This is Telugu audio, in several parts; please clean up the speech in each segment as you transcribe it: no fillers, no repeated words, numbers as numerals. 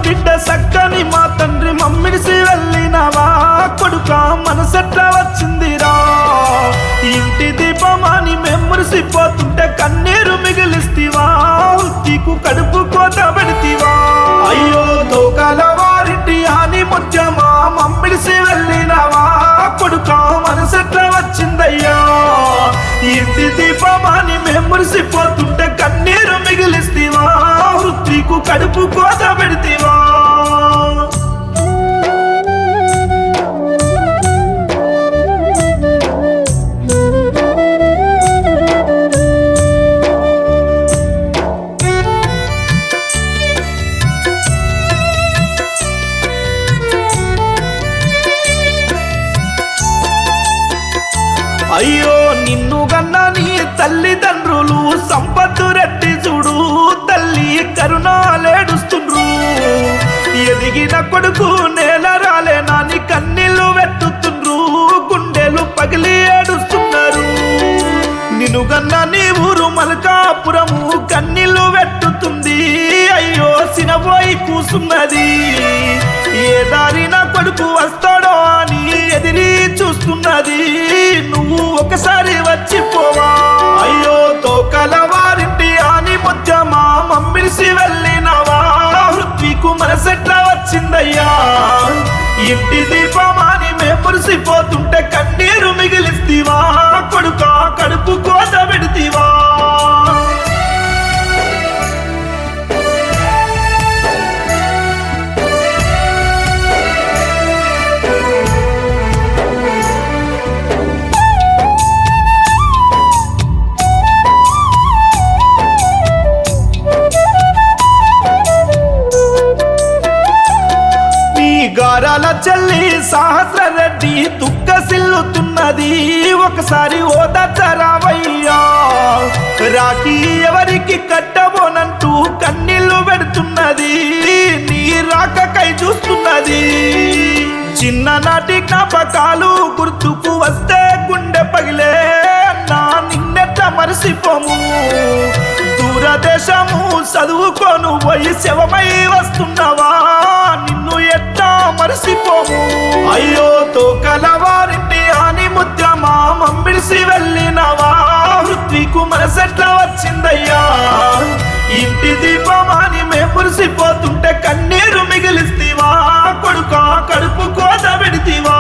బిడ్డ సక్కని మా తండ్రి మమ్మిడిసి వెళ్ళినవా కొడుకా మనసెట్లా వచ్చిందిరా ఇంటి దీపమాని మెమ్మరిసిపోతుంటే కన్నీరు మిగిలిస్తివా ఉత్తికు కడుపు కోత పెడితివా అయ్యో తోకల వారింటి అని ముత్యమా మమ్మిడిసి వెళ్ళినవా కొడుకా మనసెట్లా వచ్చిందయ్యా ఇంటి దీపమాని మెమ్మరిసిపోతుంటే కన్నీరు మిగిలిస్తివా ఉత్తికు కడుపు కోత పెడితివా అయ్యో నిన్ను గన్న నీ తల్లిదండ్రులు సంపత్తు రెట్టి చూడు తల్లి కరుణాలేడుస్తుండ్రు ఎదిగిన కొడుకు నేల రాలే నాని కన్నీళ్లు వెట్టుతుండ్రు గుండెలు పగిలి ఏడుస్తున్నారు నిన్ను గన్న నీ ఊరు మల్కాపురము కన్నీళ్లు వెట్టుతుంది అయ్యో సినబోయి కూసున్నది ఏ దారిన కొడుకు వస్తాడో అని ఎదిరి చూస్తున్నది నువ్వు ఒకసారి వచ్చిపోవా అయ్యో తోకల వారింటి అని ముత్యమా మమ్మిడిసి వెళ్ళినవా హృత్వికు మనసెట్లా వచ్చిందయ్యా ఇంటి దీపమాని మెమ్మరిసిపోతుంటే కన్నీరు మిగిలిస్తివా కొడుకా కడుపు కోత పెడితివా గారాల చెల్లి సహస్ర రెడ్డి దుఃఖసిల్లుతున్నది ఒకసారి ఓదార్చరావయ్యా రాఖీ ఎవరికి కట్టబోనంటూ కన్నీళ్లు పెడుతున్నది నీ రాకకై చూస్తున్నది చిన్ననాటి జ్ఞాపకాలు గుర్తుకు వస్తే గుండె పగిలే నా నిన్నెట్లా మరిసిపోము దూరదేశము చదువుకోను పోయి శవమై వస్తున్నవా నిన్ను ఎట్లా మరిసిపోము అయ్యో తోకల వారింటి అని ముత్యమా మమ్మిడిసి వెళ్ళినవా హృత్వికు మనసెట్లా వచ్చిందయ్యా ఇంటి దీపమాని మెమ్మరిసిపోతుంటే కన్నీరు మిగిలిస్తివా కొడుకా కడుపు కోత పెడితివా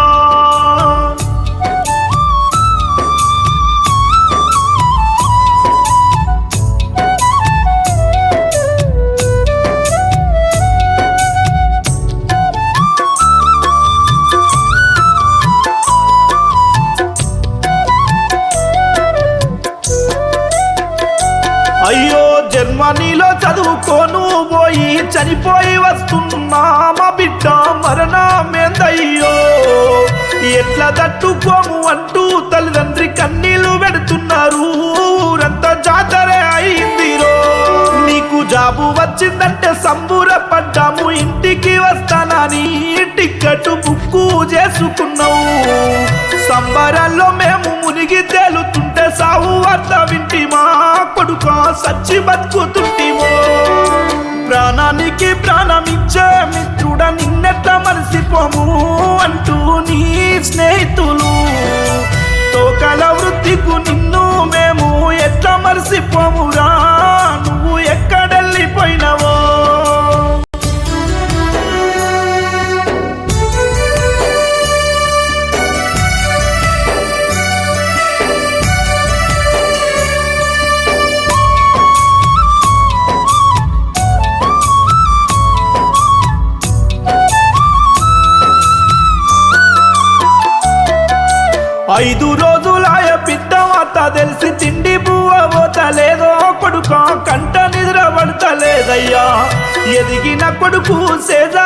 అయ్యో జర్మనీలో చదువుకోను పోయి చనిపోయి వస్తున్నా మా బిడ్డ మరణమేందయ్యో ఎట్లా తట్టుకోము అంటూ తల్లిదండ్రి కన్నీళ్లు పెడుతున్నారు ఊరంతా జాతరే అయిందిరో నీకు జాబు వచ్చిందంటే సంబూరపడ్డాము ఇంటికి వస్తానని టికెట్ బుక్కు చేసుకున్నావు సంబరాల్లో మేము మునిగి తేలుతుంటే సావు వార్త వింటిమా కొడుకా సచ్చి బతుకుతుంటిమో ప్రాణానికి ప్రాణమిచ్చే మిత్రుడా నిన్నెట్లా మరిసిపోము అంటూ నీ స్నేహితులు తోకల వృత్తికు నిన్ను మేము ఎట్లా మరిసిపోమురా నువ్వు ఎక్కడెళ్ళిపోయినావో ఐదు రోజులాయ పిట్టవాత తెలిసి తిండి బువ్వ పోతలేదో కొడుకా కంట నిద్ర పడతలేదయ్యా ఎదిగిన కొడుకు సేజారి